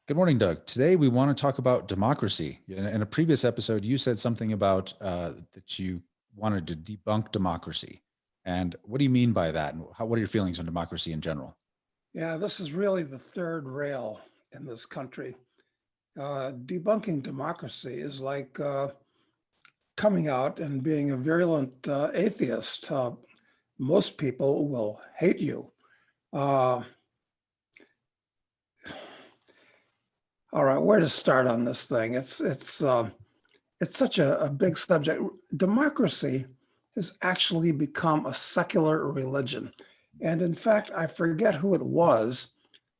Good morning, Doug. Today we want to talk about democracy. In a previous episode, you said something about that you wanted to debunk democracy. And what do you mean by that? And what are your feelings on democracy in general? Yeah, this is really the third rail in this country. Debunking democracy is like coming out and being a virulent atheist. Most people will hate you. Uh, all right, where to start on this thing? It's such a big subject. Democracy has actually become a secular religion. And in fact, I forget who it was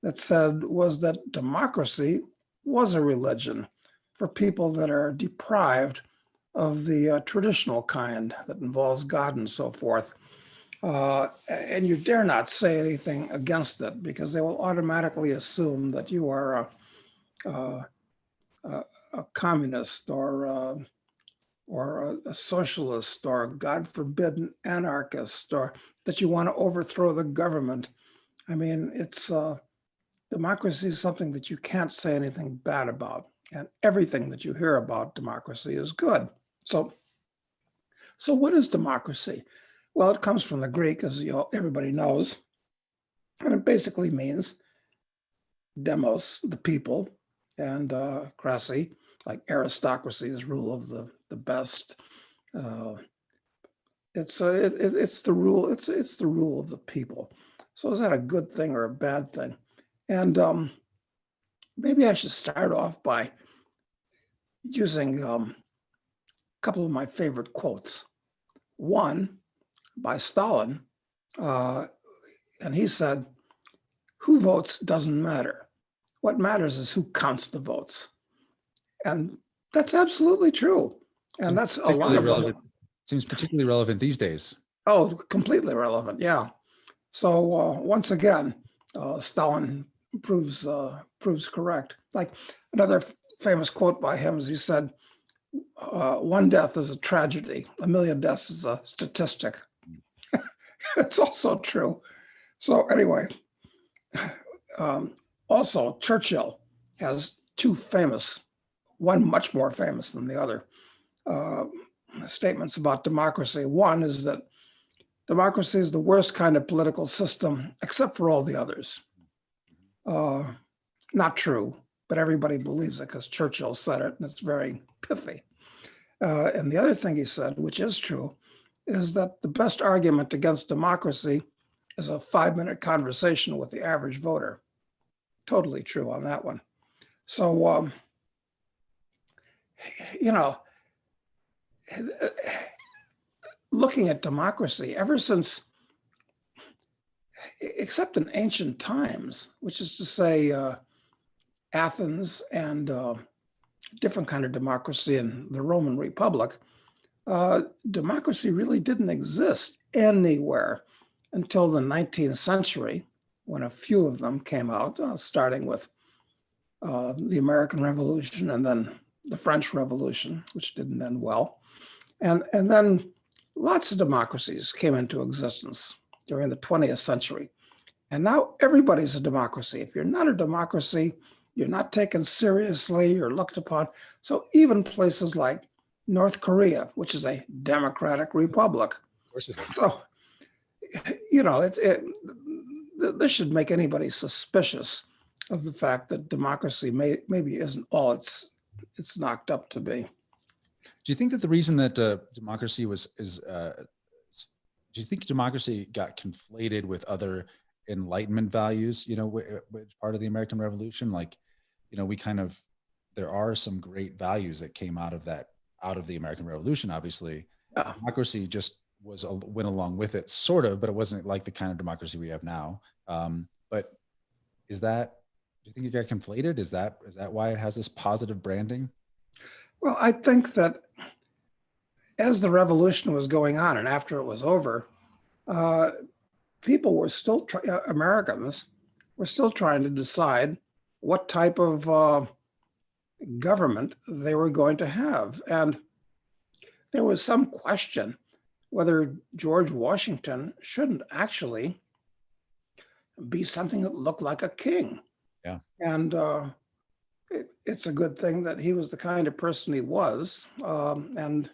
that said was that democracy was a religion for people that are deprived of the traditional kind that involves God and so forth. And you dare not say anything against it because they will automatically assume that you are a communist or a socialist or, God forbid, an anarchist, or that you want to overthrow the government. I mean, democracy is something that you can't say anything bad about, and everything that you hear about democracy is good. So what is democracy? Well, it comes from the Greek, as everybody knows, and it basically means demos, the people, and cracy, like aristocracy is rule of the best. It's the rule. It's the rule of the people. So is that a good thing or a bad thing? And maybe I should start off by using a couple of my favorite quotes. One by Stalin, and he said, "Who votes doesn't matter. What matters is who counts the votes." And that's absolutely true. And that's a lot of relevant. Seems particularly relevant these days. Oh, completely relevant. Yeah. So once again, Stalin proves correct. Like another famous quote by him is he said, "One death is a tragedy. A million deaths is a statistic." It's also true. So anyway, also Churchill has two famous, one much more famous than the other, statements about democracy. One is that democracy is the worst kind of political system, except for all the others. Not true, but everybody believes it because Churchill said it, and it's very pithy. And the other thing he said, which is true, is that the best argument against democracy is a 5-minute conversation with the average voter. Totally true on that one. So, looking at democracy, ever since, except in ancient times, which is to say Athens and different kind of democracy in the Roman Republic, democracy really didn't exist anywhere until the 19th century, when a few of them came out, starting with the American Revolution and then the French Revolution, which didn't end well. And then lots of democracies came into existence during the 20th century. And now everybody's a democracy. If you're not a democracy, you're not taken seriously, you're looked upon. So even places like North Korea, which is a democratic republic. Of course it is. So, this should make anybody suspicious of the fact that democracy maybe isn't all it's knocked up to be. Do you think that the reason that democracy do you think democracy got conflated with other Enlightenment values, part of the American Revolution? Like, there are some great values that came out of the American Revolution, obviously. Yeah. Democracy just went along with it, sort of, but it wasn't like the kind of democracy we have now. But do you think it got conflated? Is that why it has this positive branding? Well, I think that as the revolution was going on and after it was over, people were still, Americans were still trying to decide what type of government they were going to have. And there was some question whether George Washington shouldn't actually be something that looked like a king. Yeah. And it's a good thing that he was the kind of person he was, and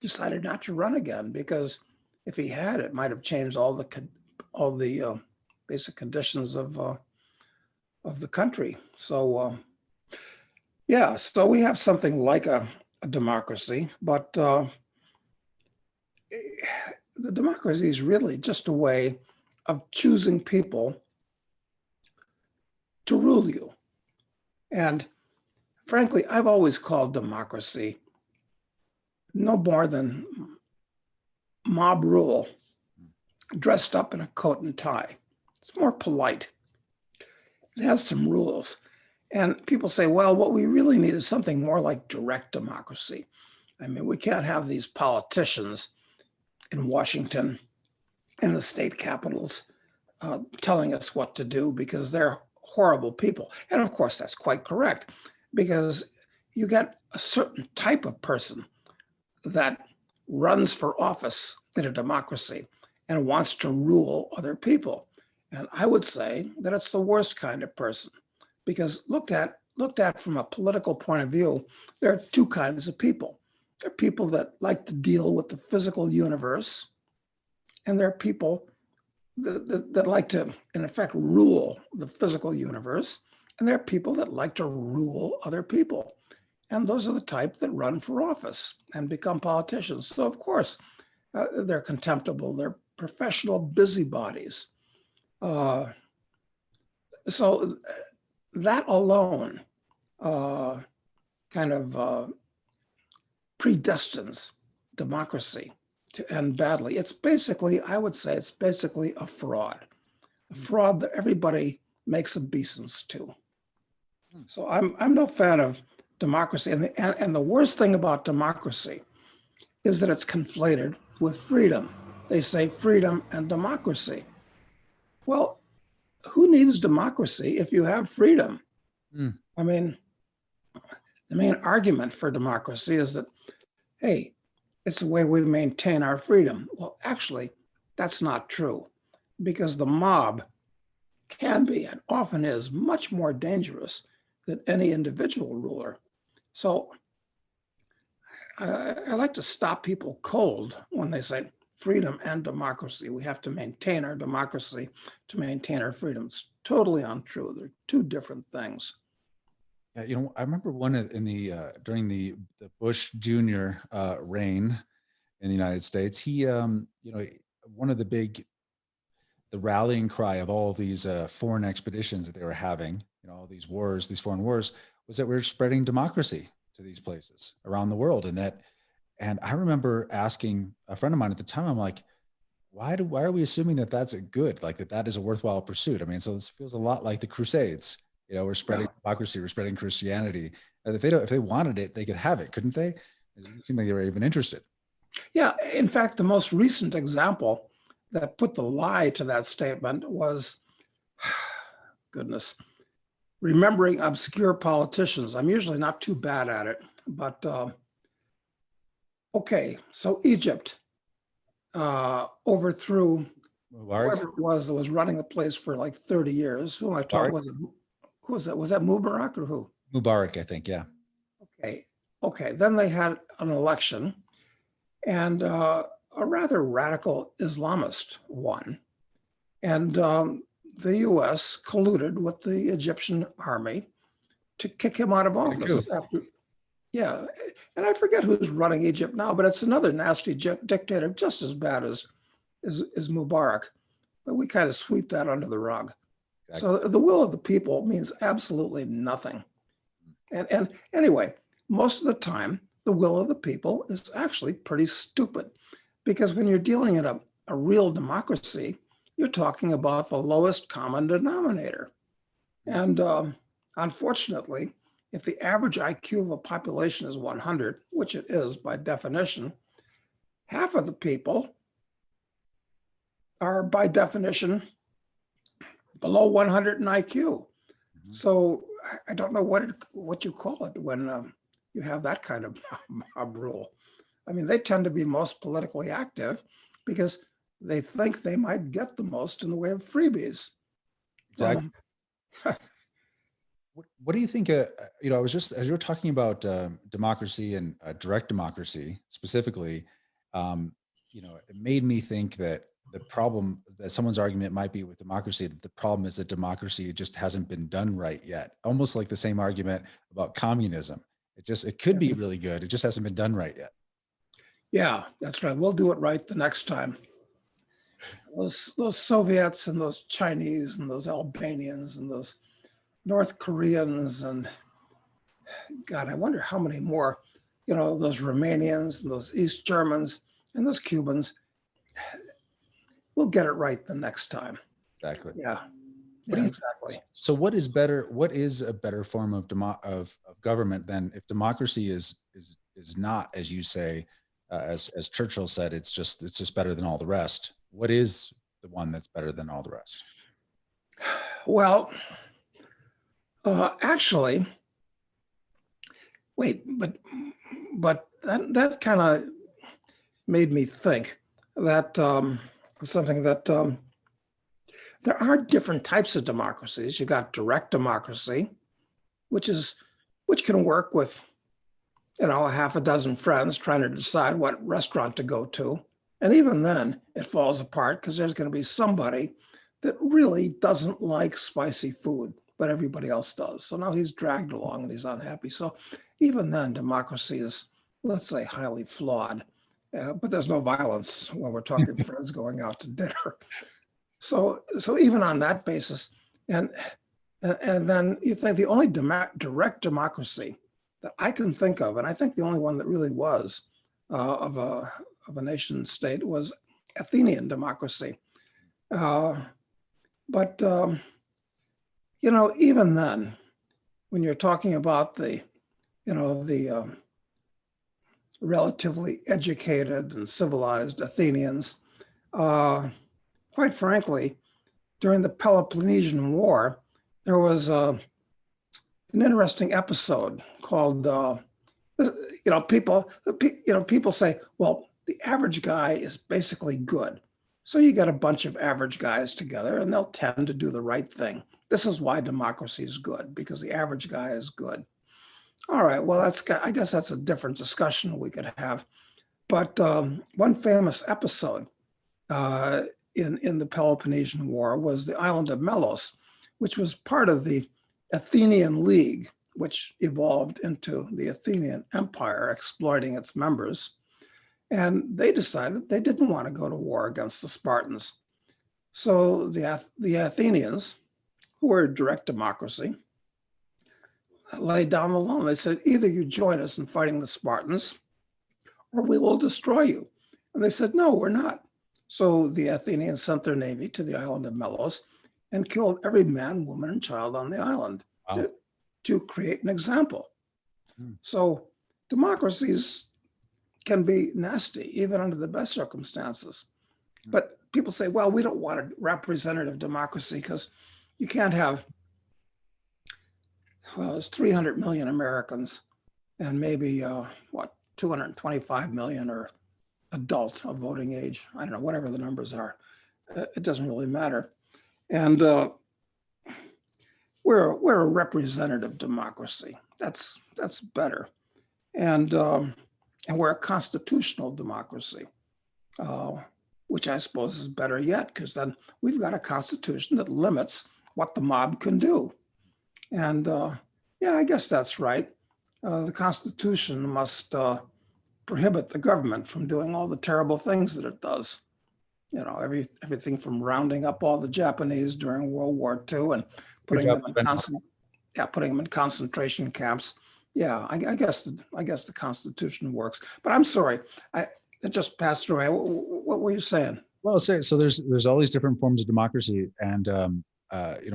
decided not to run again, because if he had, it might have changed all the basic conditions of the country. So yeah, so we have something like a democracy, but the democracy is really just a way of choosing people to rule you. And frankly, I've always called democracy no more than mob rule dressed up in a coat and tie. It's more polite. It has some rules. And people say, well, what we really need is something more like direct democracy. I mean, we can't have these politicians in Washington, in the state capitals, telling us what to do, because they're horrible people. And of course, that's quite correct, because you get a certain type of person that runs for office in a democracy and wants to rule other people. And I would say that it's the worst kind of person, because looked at from a political point of view, there are two kinds of people. There are people that like to deal with the physical universe, and there are people that like to, in effect, rule the physical universe, and there are people that like to rule other people. And those are the type that run for office and become politicians. So of course, they're contemptible. They're professional busybodies. So that alone kind of predestines democracy to end badly. It's basically, I would say, it's basically a fraud that everybody makes obeisance to. So I'm no fan of democracy. And the worst thing about democracy is that it's conflated with freedom. They say freedom and democracy. Well, who needs democracy if you have freedom? I mean, the main argument for democracy is that, hey, it's the way we maintain our freedom. Well, actually, that's not true, because the mob can be, and often is, much more dangerous than any individual ruler. So I like to stop people cold when they say freedom and democracy. We have to maintain our democracy to maintain our freedom. It's totally untrue. They're two different things. Yeah, I remember one in the during the Bush Jr. Reign in the United States. He, one of the rallying cry of all these foreign expeditions that they were having, all these wars, these foreign wars, was that we're spreading democracy to these places around the world. And I remember asking a friend of mine at the time, I'm like, why are we assuming that that's a good, like that is a worthwhile pursuit? I mean, so this feels a lot like the Crusades. We're spreading democracy, we're spreading Christianity. And if they wanted it, they could have it, couldn't they? It didn't seem like they were even interested. Yeah, in fact, the most recent example that put the lie to that statement was, goodness, remembering obscure politicians. I'm usually not too bad at it, but okay, so Egypt overthrew Mubarak? whoever it was that was running the place for like 30 years. Who am I talking about? Who was that? Was that Mubarak or who? Mubarak, I think, yeah. Okay. Then they had an election, and a rather radical Islamist won. And the US colluded with the Egyptian army to kick him out of office. Yeah, and I forget who's running Egypt now, but it's another nasty dictator, just as bad as Mubarak. But we kind of sweep that under the rug. Exactly. So the will of the people means absolutely nothing. And anyway, most of the time, the will of the people is actually pretty stupid, because when you're dealing in a real democracy, you're talking about the lowest common denominator. And unfortunately, if the average IQ of a population is 100, which it is by definition, half of the people are by definition below 100 in IQ. Mm-hmm. So I don't know what you call it when you have that kind of mob rule. I mean, they tend to be most politically active because they think they might get the most in the way of freebies. Exactly. What do you think? I was just as you were talking about democracy and direct democracy specifically. Um, it made me think that the problem that someone's argument might be with democracy, that the problem is that democracy just hasn't been done right yet. Almost like the same argument about communism. It could be really good. It just hasn't been done right yet. Yeah, that's right. We'll do it right the next time. Those Soviets and those Chinese and those Albanians and those North Koreans and God, I wonder how many more, those Romanians and those East Germans and those Cubans. We'll get it right the next time. Exactly. Yeah. Exactly. So what is better? What is a better form of government than if democracy is not, as you say, as Churchill said, it's just better than all the rest. What is the one that's better than all the rest? Well, actually, wait, but that kind of made me think that something that there are different types of democracies. You got direct democracy, which can work with a half a dozen friends trying to decide what restaurant to go to. And even then it falls apart because there's going to be somebody that really doesn't like spicy food, but everybody else does. So now he's dragged along and he's unhappy. So even then democracy is, let's say, highly flawed. But there's no violence when we're talking friends going out to dinner. So even on that basis, and then you think the only direct democracy that I can think of, and I think the only one that really was of a nation state was Athenian democracy. But even then, when you're talking about the relatively educated and civilized Athenians, quite frankly, during the Peloponnesian War, there was an interesting episode called, people say, well, the average guy is basically good. So you get a bunch of average guys together and they'll tend to do the right thing. This is why democracy is good, because the average guy is good. All right, well, I guess that's a different discussion we could have. But one famous episode in the Peloponnesian War was the island of Melos, which was part of the Athenian League, which evolved into the Athenian Empire, exploiting its members. And they decided they didn't want to go to war against the Spartans. So the Athenians, who were a direct democracy, laid down the law. They said, either you join us in fighting the Spartans, or we will destroy you. And they said, no, we're not. So the Athenians sent their navy to the island of Melos and killed every man, woman, and child on the island. Wow. to create an example. So democracies can be nasty, even under the best circumstances. But people say, well, we don't want a representative democracy because you can't have, there's 300 million Americans and maybe, 225 million are adult of voting age. I don't know, whatever the numbers are. It doesn't really matter. And we're a representative democracy. That's better. And we're a constitutional democracy, which I suppose is better yet, because then we've got a constitution that limits what the mob can do. And I guess that's right. The Constitution must prohibit the government from doing all the terrible things that it does. Everything from rounding up all the Japanese during World War II and putting them in concentration camps. Yeah, I guess the Constitution works. But I'm sorry, it just passed through me. What were you saying? Well, so there's all these different forms of democracy, and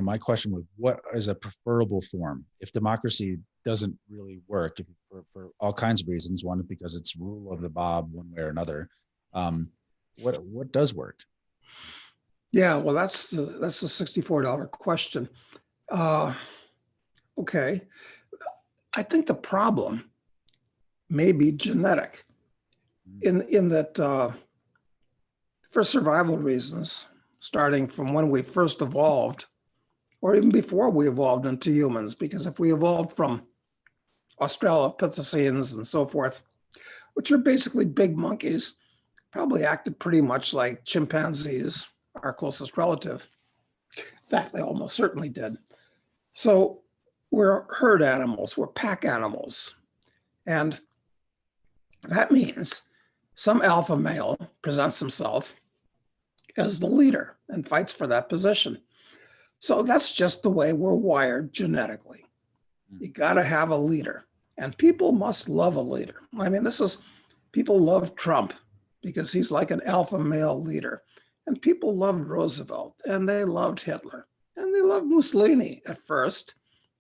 my question was, what is a preferable form if democracy doesn't really work for all kinds of reasons? One, because it's rule of the mob one way or another. What does work? Yeah, well, that's the $64 question. Okay, I think the problem may be genetic, in that for survival reasons, starting from when we first evolved or even before we evolved into humans, because if we evolved from Australopithecines and so forth, which are basically big monkeys, probably acted pretty much like chimpanzees, our closest relative. In fact, they almost certainly did. So we're herd animals, we're pack animals. And that means some alpha male presents himself as the leader and fights for that position. So that's just the way we're wired genetically. You got to have a leader, and people must love a leader. I mean, people love Trump because he's like an alpha male leader. And people loved Roosevelt, and they loved Hitler, and they loved Mussolini at first,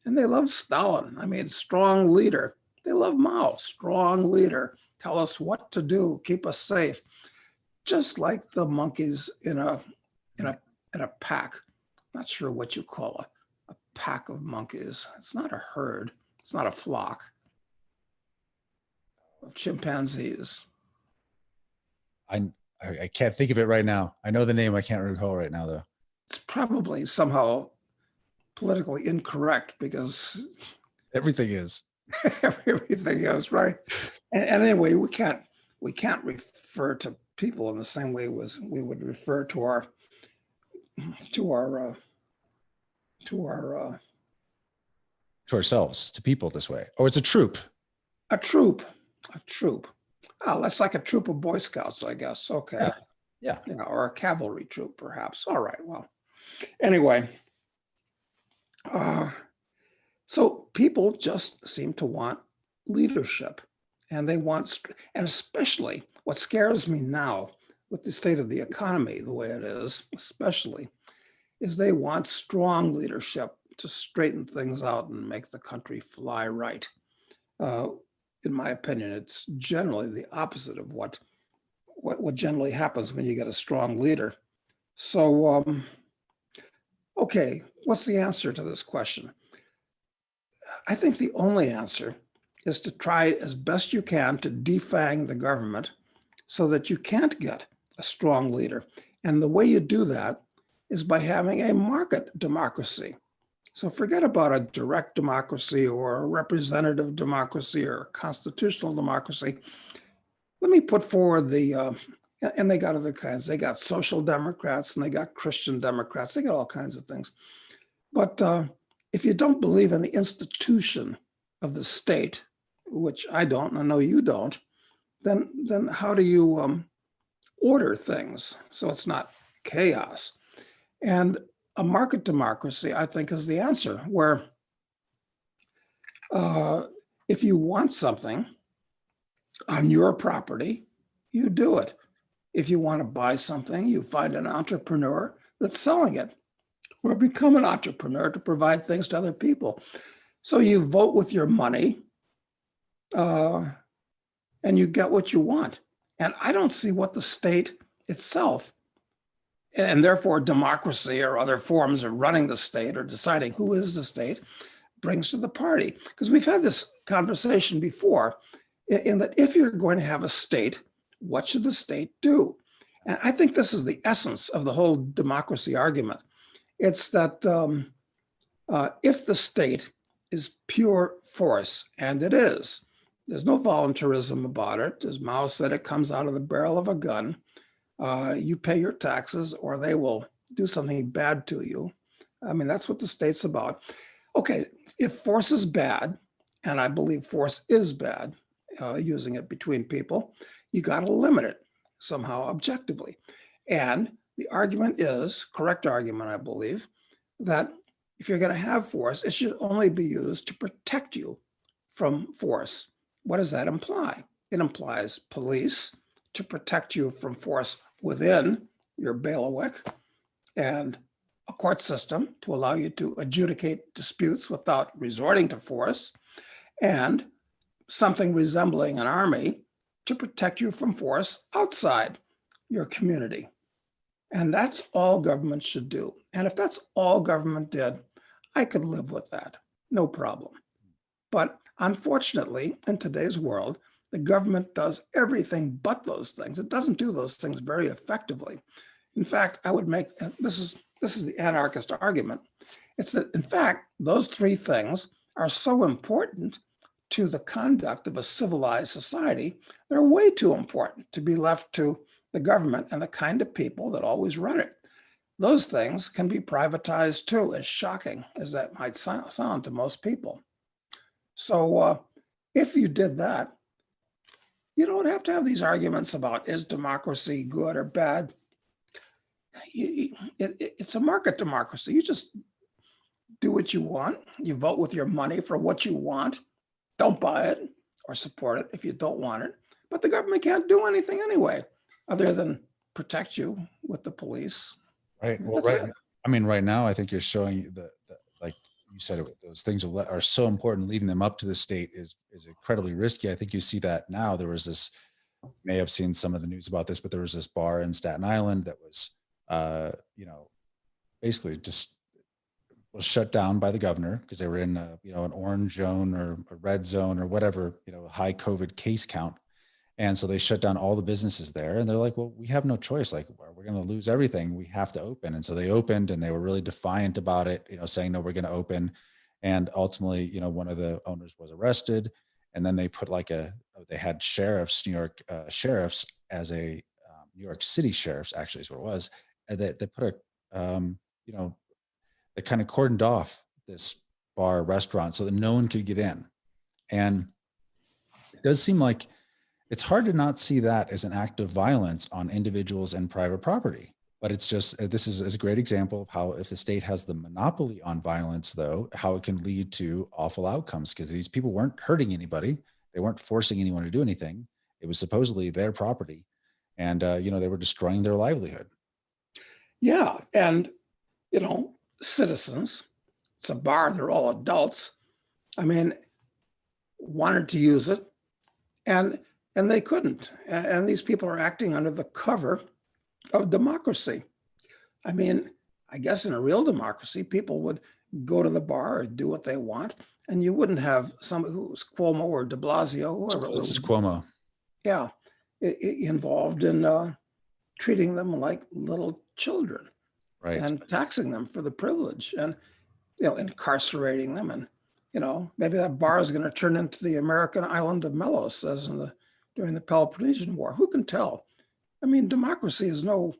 and they loved Stalin. I mean, strong leader. They love Mao, strong leader. Tell us what to do, keep us safe. Just like the monkeys in a pack. Not sure what you call a pack of monkeys. It's not a herd. It's not a flock of chimpanzees. I can't think of it right now. I know the name. I can't recall right now, though. It's probably somehow politically incorrect because everything is. Everything is, right. And anyway, we can't refer to people in the same way as we would refer to ourselves, to people this way. Or it's a troop. A troop. Oh, that's like a troop of Boy Scouts, I guess. Okay. Yeah. You know, or a cavalry troop, perhaps. All right. Well, anyway. So people just seem to want leadership, and and especially what scares me now with the state of the economy, the way it is, especially, is they want strong leadership to straighten things out and make the country fly right. In my opinion, it's generally the opposite of what generally happens when you get a strong leader. So, okay, what's the answer to this question? I think the only answer is to try as best you can to defang the government so that you can't get a strong leader. And the way you do that is by having a market democracy. So forget about a direct democracy or a representative democracy or a constitutional democracy. Let me put forward and they got other kinds. They got social democrats and they got Christian democrats. They got all kinds of things. But if you don't believe in the institution of the state, which I don't, and I know you don't, then how do you order things so it's not chaos? And a market democracy, I think, is the answer, where if you want something on your property, you do it. If you want to buy something, you find an entrepreneur that's selling it, or become an entrepreneur to provide things to other people. So you vote with your money, and you get what you want. And I don't see what the state itself, and therefore democracy or other forms of running the state or deciding who is the state, brings to the party. Because we've had this conversation before, in that if you're going to have a state, what should the state do? And I think this is the essence of the whole democracy argument. It's that if the state is pure force, and it is, there's no voluntarism about it. As Mao said, it comes out of the barrel of a gun. You pay your taxes or they will do something bad to you. I mean, that's what the state's about. Okay, if force is bad, and I believe force is bad, using it between people, you got to limit it somehow objectively. And the argument is, correct argument, I believe, that if you're going to have force, it should only be used to protect you from force. What does that imply? It implies police to protect you from force within your bailiwick, and a court system to allow you to adjudicate disputes without resorting to force, and something resembling an army to protect you from force outside your community. And that's all government should do. And if that's all government did, I could live with that, no problem. But unfortunately, in today's world, the government does everything but those things. It doesn't do those things very effectively. In fact, I would make, this is the anarchist argument. It's that, in fact, those three things are so important to the conduct of a civilized society. They're way too important to be left to the government and the kind of people that always run it. Those things can be privatized too, as shocking as that might sound to most people. So if you did that, you don't have to have these arguments about is democracy good or bad. It's a market democracy. You just do what you want. You vote with your money for what you want. Don't buy it or support it if you don't want it. But the government can't do anything anyway, other than protect you with the police. Right. Well, That's right. it. I mean, right now, I think you're showing like you said, those things are so important. Leaving them up to the state is incredibly risky. I think you see that now. There was this, you may have seen some of the news about this, but there was this bar in Staten Island that was, basically just was shut down by the governor because they were in, an orange zone or a red zone or whatever, high COVID case count. And so they shut down all the businesses there, and they're like, well, we have no choice. Like, we're going to lose everything. We have to open. And so they opened, and they were really defiant about it, saying, no, we're going to open. And ultimately, one of the owners was arrested. And then they put they had sheriffs, New York sheriffs as a New York City sheriffs, actually is what it was. And they put they kind of cordoned off this bar restaurant so that no one could get in. And it does seem like, it's hard to not see that as an act of violence on individuals and private property. But it's just, this is a great example of how, if the state has the monopoly on violence, though, how it can lead to awful outcomes, because these people weren't hurting anybody. They weren't forcing anyone to do anything. It was supposedly their property. And, they were destroying their livelihood. Yeah. And, citizens, it's a bar, they're all adults. I mean, wanted to use it. And they couldn't. And these people are acting under the cover of democracy. I mean, I guess in a real democracy, people would go to the bar or do what they want, and you wouldn't have somebody who was Cuomo or de Blasio, whoever it was. This is Cuomo. Yeah, involved in treating them like little children, right, and taxing them for the privilege, and incarcerating them, and maybe that bar is going to turn into the American island of Melos, as during the Peloponnesian War. Who can tell? I mean, democracy is no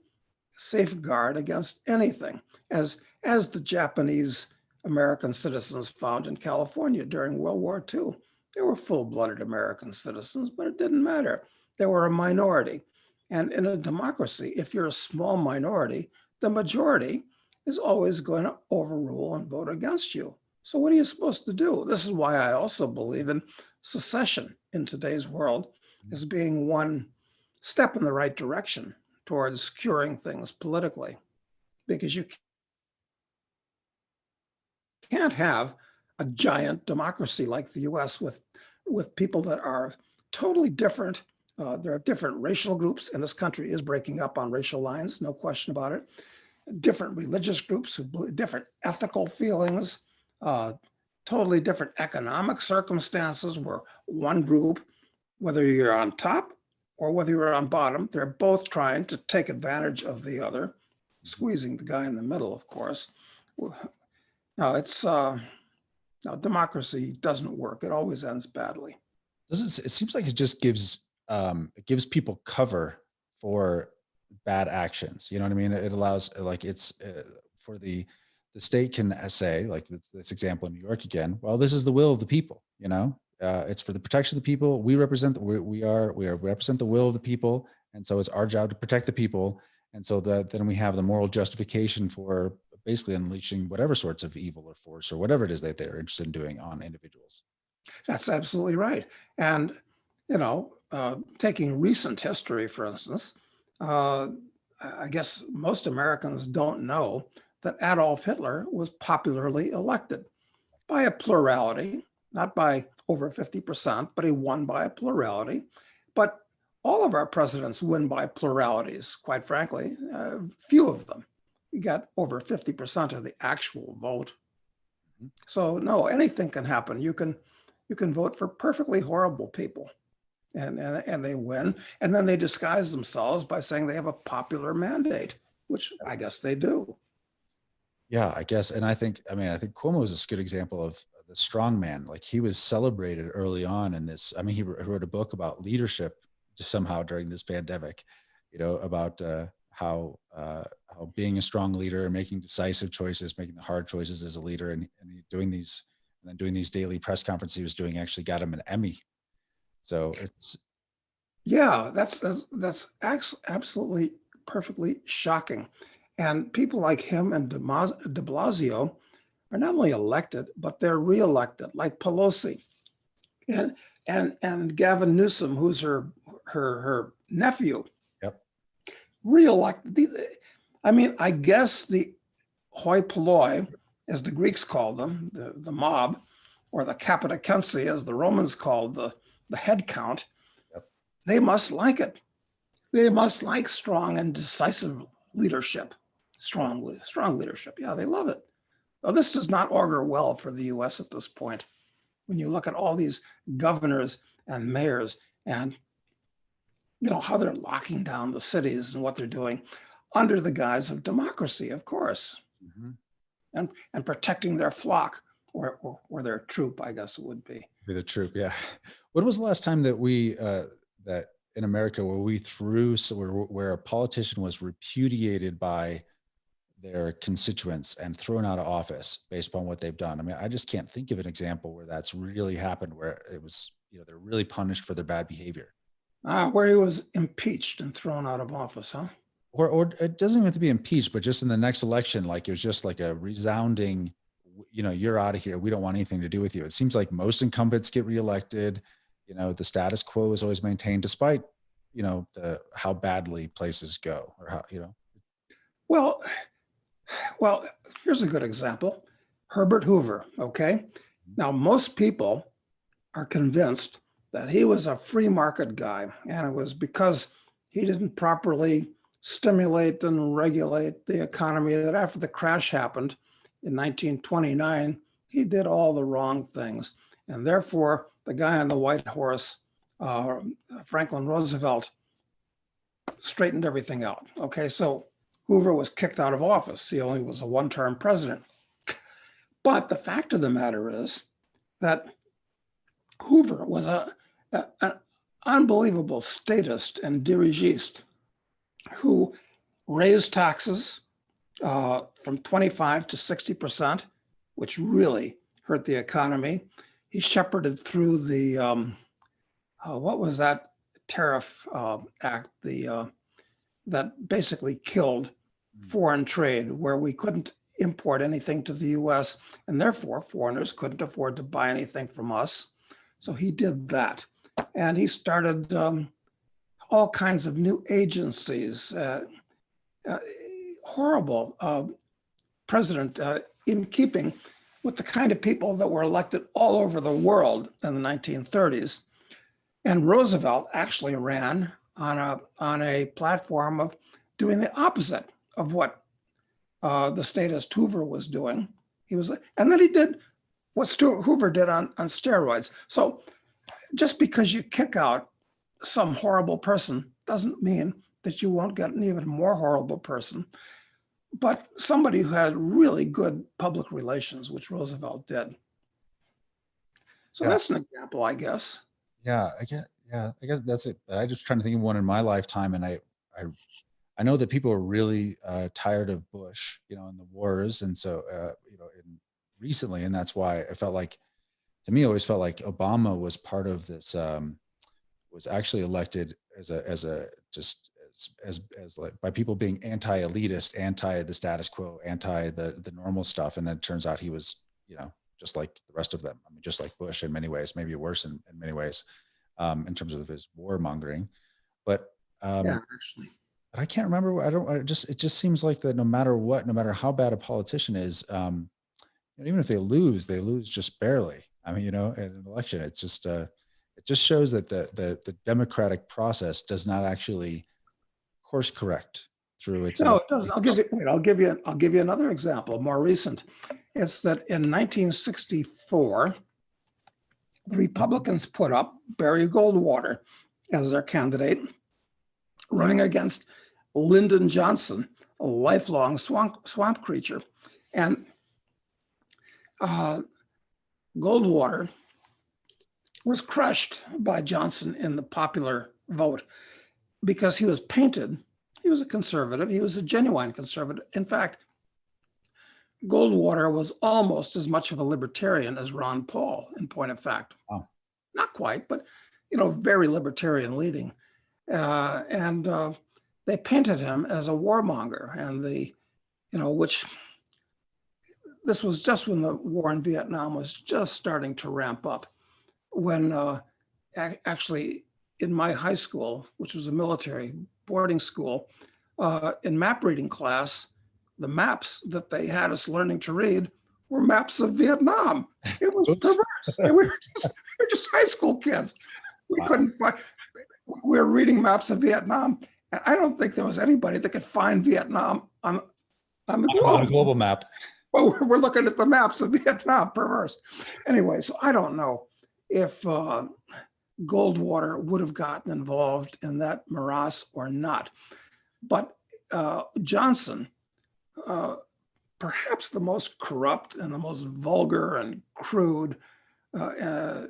safeguard against anything, as the Japanese American citizens found in California during World War II. They were full-blooded American citizens, but it didn't matter. They were a minority. And in a democracy, if you're a small minority, the majority is always going to overrule and vote against you. So what are you supposed to do? This is why I also believe in secession in today's world as being one step in the right direction towards curing things politically, because you can't have a giant democracy like the US with people that are totally different. There are different racial groups, and this country is breaking up on racial lines, no question about it. Different religious groups, different ethical feelings, totally different economic circumstances, where one group, whether you're on top or whether you're on bottom, they're both trying to take advantage of the other, squeezing the guy in the middle, of course. Now, democracy doesn't work. It always ends badly. It seems like it just gives people cover for bad actions. You know what I mean? It allows, for the state can say, like this example in New York again, well, this is the will of the people, it's for the protection of the people. We represent, we represent the will of the people. And so it's our job to protect the people. And so then we have the moral justification for basically unleashing whatever sorts of evil or force or whatever it is that they're interested in doing on individuals. That's absolutely right. And, taking recent history, for instance, I guess most Americans don't know that Adolf Hitler was popularly elected by a plurality, not by over 50%, but he won by a plurality. But all of our presidents win by pluralities, quite frankly. Few of them got over 50% of the actual vote. So no, anything can happen. You can vote for perfectly horrible people, and they win, and then they disguise themselves by saying they have a popular mandate, which I guess they do. Yeah, I guess. And I think Cuomo is a good example of the strong man. Like he was celebrated early on in this. I mean, he wrote a book about leadership somehow during this pandemic, about how being a strong leader and making decisive choices, making the hard choices as a leader, and doing these, and then doing these daily press conferences he was doing actually got him an Emmy. So it's, Yeah, absolutely perfectly shocking. And people like him and De Blasio are not only elected, but they're reelected, like Pelosi and Gavin Newsom, who's her nephew, yep. reelected. I mean, I guess the hoi polloi, as the Greeks called them, the mob, or the capitacensi, as the Romans called the head count, Yep. they must like it. They must like strong and decisive leadership. Strong leadership. Yeah, they love it. Well, this does not augur well for the US at this point. When you look at all these governors and mayors and how they're locking down the cities and what they're doing under the guise of democracy, of course, Mm-hmm. and protecting their flock or their troop, I guess it would be. Be the troop. Yeah. When was the last time that that in America where we threw, so where a politician was repudiated by their constituents and thrown out of office based upon what they've done? I mean, I just can't think of an example where that's really happened, where it was, they're really punished for their bad behavior. Where he was impeached and thrown out of office, huh? Or it doesn't even have to be impeached, but just in the next election, like it was just like a resounding, you're out of here. We don't want anything to do with you. It seems like most incumbents get reelected. The status quo is always maintained despite, how badly places go, or how. Well, here's a good example. Herbert Hoover, okay? Now, most people are convinced that he was a free market guy, and it was because he didn't properly stimulate and regulate the economy that after the crash happened in 1929, he did all the wrong things. And therefore, the guy on the white horse, Franklin Roosevelt, straightened everything out. Okay, so Hoover was kicked out of office. He only was a one-term president. But the fact of the matter is that Hoover was an unbelievable statist and dirigiste who raised taxes from 25 to 60%, which really hurt the economy. He shepherded through the, what was that tariff act, that basically killed foreign trade, where we couldn't import anything to the US, and therefore foreigners couldn't afford to buy anything from us. So he did that. And he started all kinds of new agencies, horrible president, in keeping with the kind of people that were elected all over the world in the 1930s. And Roosevelt actually ran on a platform of doing the opposite of what the statist Hoover was doing. And then he did what Hoover did on steroids. So just because you kick out some horrible person doesn't mean that you won't get an even more horrible person, but somebody who had really good public relations, which Roosevelt did. So that's an example, I guess. Yeah, I guess that's it. But I just trying to think of one in my lifetime, and I know that people are really tired of Bush, and the wars, and so recently, and that's why I felt like, to me, I always felt like Obama was part of this, was actually elected as like by people being anti-elitist, anti the status quo, anti the normal stuff, and then it turns out he was, just like the rest of them. I mean, just like Bush in many ways, maybe worse in many ways, in terms of his warmongering. But yeah, actually, but I can't remember. It just seems like that no matter what, no matter how bad a politician is, even if they lose just barely. I mean, in an election, it's just it just shows that the democratic process does not actually course correct through its. No, it doesn't. I'll give you another example, more recent. It's that in 1964, the Republicans put up Barry Goldwater as their candidate, running against Lyndon Johnson, a lifelong swamp creature. And Goldwater was crushed by Johnson in the popular vote because he was painted. He was a conservative. He was a genuine conservative. In fact, Goldwater was almost as much of a libertarian as Ron Paul, in point of fact. Oh. Not quite, but very libertarian leading. And they painted him as a warmonger, and which this was just when the war in Vietnam was just starting to ramp up. When actually in my high school, which was a military boarding school, in map reading class, the maps that they had us learning to read were maps of Vietnam. It was perverse. And we were just high school kids. We couldn't find, we were reading maps of Vietnam. And I don't think there was anybody that could find Vietnam on the globe. On a global map. Well, we're looking at the maps of Vietnam, perverse. Anyway, so I don't know if Goldwater would have gotten involved in that morass or not. But Johnson, perhaps the most corrupt and the most vulgar and crude of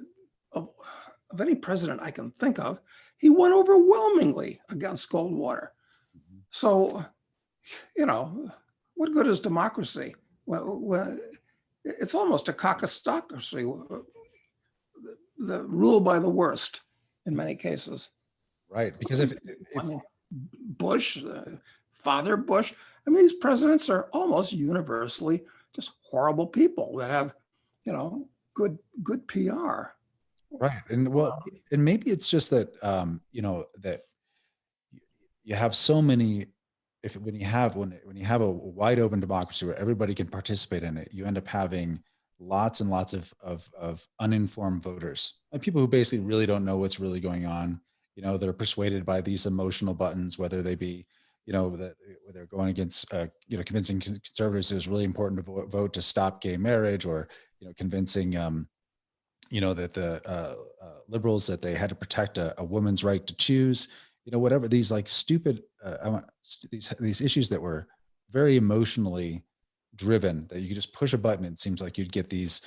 any president I can think of, he won overwhelmingly against Goldwater. So, what good is democracy? Well, it's almost a caucusocracy, the rule by the worst in many cases. Right, because if Bush, Father Bush, these presidents are almost universally just horrible people that have, good PR. Right, and and maybe it's just that that you have so many. When you have a wide open democracy where everybody can participate in it, you end up having lots and lots of uninformed voters, and people who basically really don't know what's really going on. They're persuaded by these emotional buttons, whether they be, that they're going against, convincing conservatives it was really important to vote to stop gay marriage, or, convincing, that the liberals that they had to protect a woman's right to choose, whatever these like stupid, these issues that were very emotionally driven, that you could just push a button and it seems like you'd get these,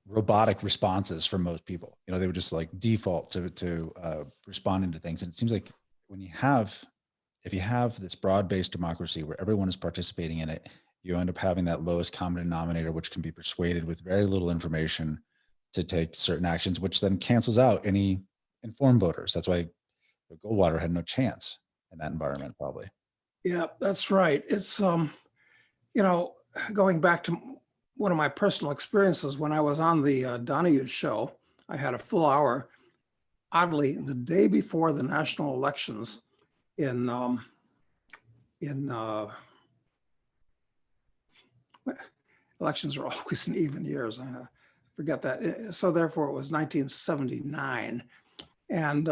robotic responses from most people. They would just like default to responding to things. And it seems like if you have this broad-based democracy where everyone is participating in it, you end up having that lowest common denominator, which can be persuaded with very little information to take certain actions, which then cancels out any informed voters. That's why Goldwater had no chance in that environment, probably. Yeah, that's right. It's, going back to one of my personal experiences when I was on the Donahue show, I had a full hour, oddly, the day before the national elections elections are always in even years. I forget that. So therefore it was 1979. And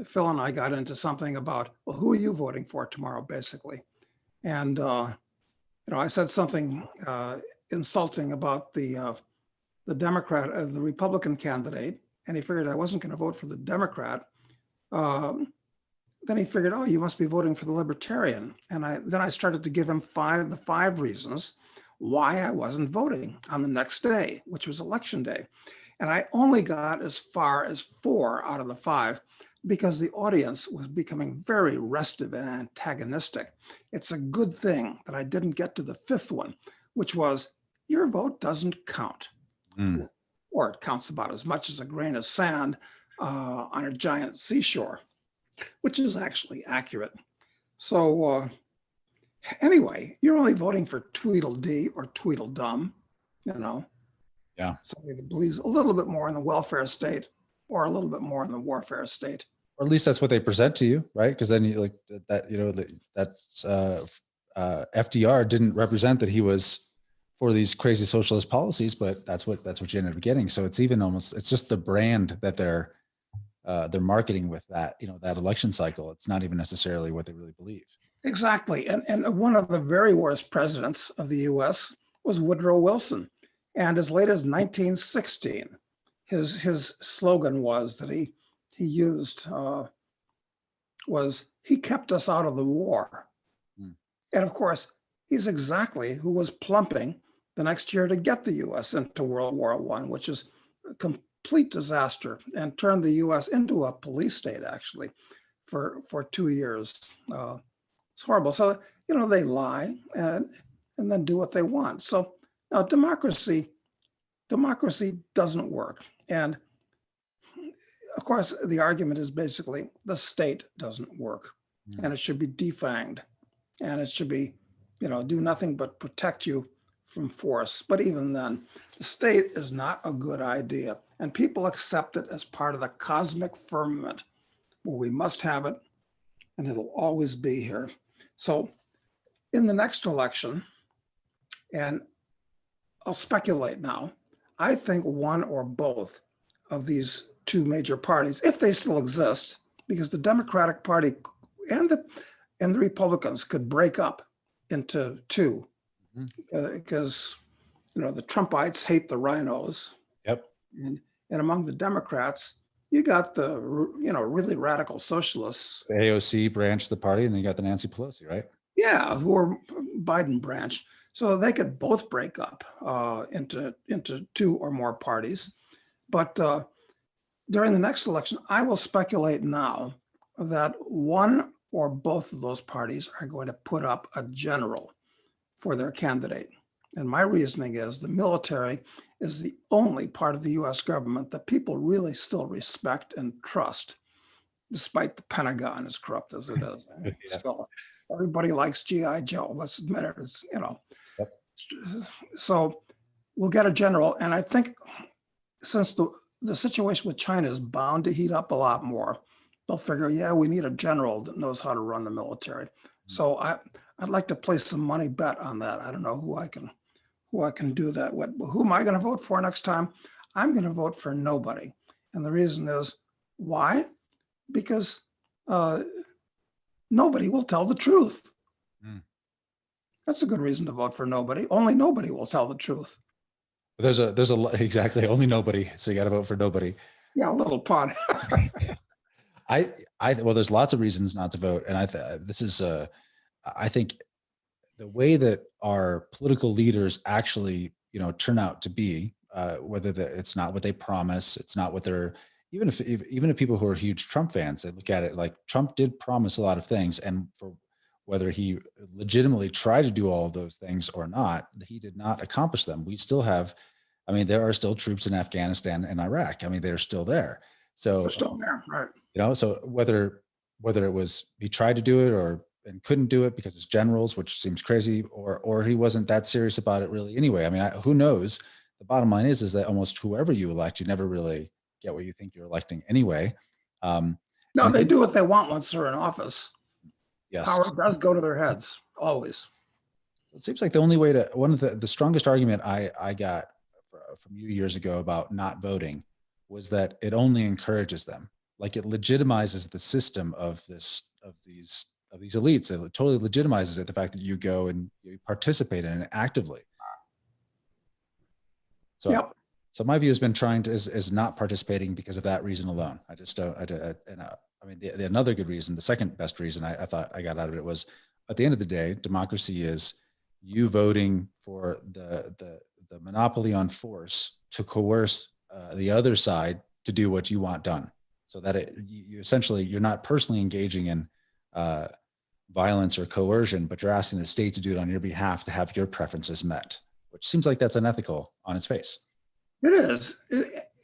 Phil and I got into something about, well, who are you voting for tomorrow, basically? And, I said something insulting about the the Republican candidate, and he figured I wasn't going to vote for the Democrat. Then he figured, oh, you must be voting for the Libertarian. And then I started to give him the five reasons why I wasn't voting on the next day, which was election day. And I only got as far as 4 out of the 5 because the audience was becoming very restive and antagonistic. It's a good thing that I didn't get to the 5th one, which was, your vote doesn't count. Or it counts about as much as a grain of sand on a giant seashore, which is actually accurate. So anyway, you're only voting for Tweedledee or Tweedledum, Yeah. Somebody that believes a little bit more in the welfare state or a little bit more in the warfare state. Or at least that's what they present to you, right? Because then you like that, that's FDR didn't represent that he was for these crazy socialist policies, but that's what you ended up getting. So it's even it's just the brand that they're marketing with that, that election cycle. It's not even necessarily what they really believe. Exactly. And one of the very worst presidents of the US was Woodrow Wilson. And as late as 1916, his slogan was that he used was, he kept us out of the war. And of course, he's exactly who was plumping the next year to get the US into World War I, which is a complete disaster and turned the US into a police state, actually, for 2 years. It's horrible. So, they lie and then do what they want. So now democracy doesn't work. And of course, the argument is basically the state doesn't work and it should be defanged and it should be, do nothing but protect you from force. But even then, the state is not a good idea. And people accept it as part of the cosmic firmament where we must have it and it'll always be here. So in the next election, and I'll speculate now, I think one or both of these two major parties, if they still exist, because the Democratic Party and the Republicans could break up into two, because the Trumpites hate the rhinos. Yep. And among the Democrats, you got the really radical socialists. The AOC branch of the party, and then you got the Nancy Pelosi, right? Yeah, who are Biden branch. So they could both break up into two or more parties. But during the next election, I will speculate now that one or both of those parties are going to put up a general for their candidate. And my reasoning is the military is the only part of the US government that people really still respect and trust, despite the Pentagon, as corrupt as it is. Yeah. Still, everybody likes G.I. Joe. Let's admit it. It's, Yep. So we'll get a general. And I think since the situation with China is bound to heat up a lot more, they'll figure, yeah, we need a general that knows how to run the military. So I'd like to place some money bet on that. I don't know who I can do that with. But who am I going to vote for next time? I'm going to vote for nobody. And the reason is why? Because nobody will tell the truth. That's a good reason to vote for nobody. Only nobody will tell the truth. There's a exactly only nobody. So you got to vote for nobody. Yeah, a little pot. Well, there's lots of reasons not to vote, and I think the way that our political leaders actually, turn out to be, whether it's not what they promise, it's not what they're, even if people who are huge Trump fans, they look at it like Trump did promise a lot of things, and for whether he legitimately tried to do all of those things or not, he did not accomplish them. We still have, there are still troops in Afghanistan and Iraq. They're still there. So They're still there, right? So whether it was he tried to do it and couldn't do it because it's generals, which seems crazy, or he wasn't that serious about it really anyway. Who knows? The bottom line is that almost whoever you elect, you never really get what you think you're electing anyway. No, they do what they want once they're in office. Yes. Power does go to their heads, always. It seems like the only way one of the strongest argument I got from you years ago about not voting was that it only encourages them. Like it legitimizes the system of these elites. It totally legitimizes it, the fact that you go and you participate in it actively. So, yep. So my view has been is not participating because of that reason alone. I just don't. The another good reason, the second best reason I thought I got out of it was, at the end of the day, democracy is you voting for the monopoly on force to coerce the other side to do what you want done, so that you essentially, you're not personally engaging in violence or coercion, but you're asking the state to do it on your behalf to have your preferences met, which seems like that's unethical on its face. It is.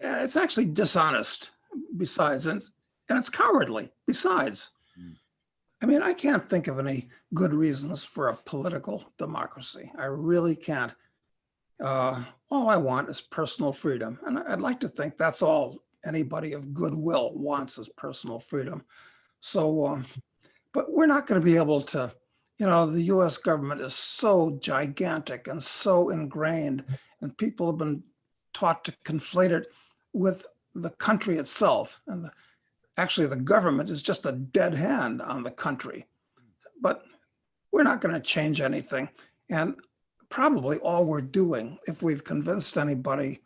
It's actually dishonest besides, and it's cowardly besides. I can't think of any good reasons for a political democracy. I really can't. All I want is personal freedom. And I'd like to think that's all anybody of goodwill wants, is personal freedom. So, but we're not going to be able to, the US government is so gigantic and so ingrained, and people have been taught to conflate it with the country itself. And actually, the government is just a dead hand on the country. But we're not going to change anything. And probably all we're doing, if we've convinced anybody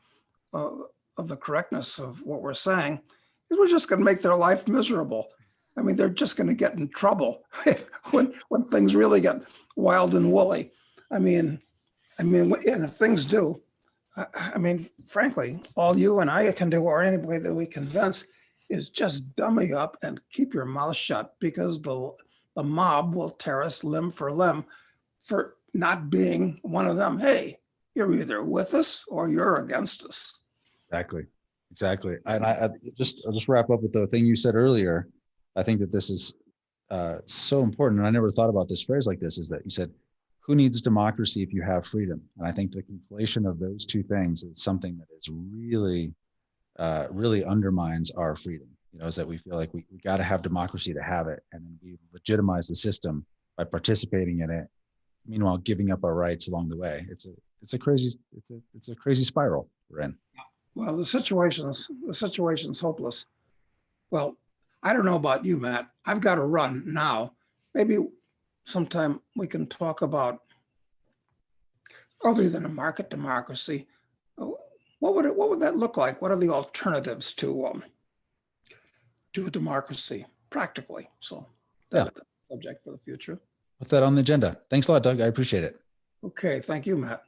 of the correctness of what we're saying, is we're just going to make their life miserable. I mean, they're just going to get in trouble when things really get wild and woolly. I mean, and if things do, I mean, frankly, all you and I can do, or anybody that we convince, is just dummy up and keep your mouth shut, because the mob will tear us limb for limb for not being one of them. Hey, you're either with us or you're against us. Exactly. Exactly. And I'll just wrap up with the thing you said earlier. I think that this is so important. And I never thought about this phrase like this, is that you said, who needs democracy if you have freedom? And I think the conflation of those two things is something that is really, really undermines our freedom. You know, is that we feel like we got to have democracy to have it. And then we legitimize the system by participating in it. Meanwhile, giving up our rights along the way. It's a crazy spiral we're in. Well, the situation's hopeless. Well, I don't know about you, Matt. I've got to run now. Maybe sometime we can talk about, other than a market democracy, what would that look like? What are the alternatives to a democracy practically? So that's a subject for the future. What's that on the agenda? Thanks a lot, Doug. I appreciate it. Okay, thank you, Matt.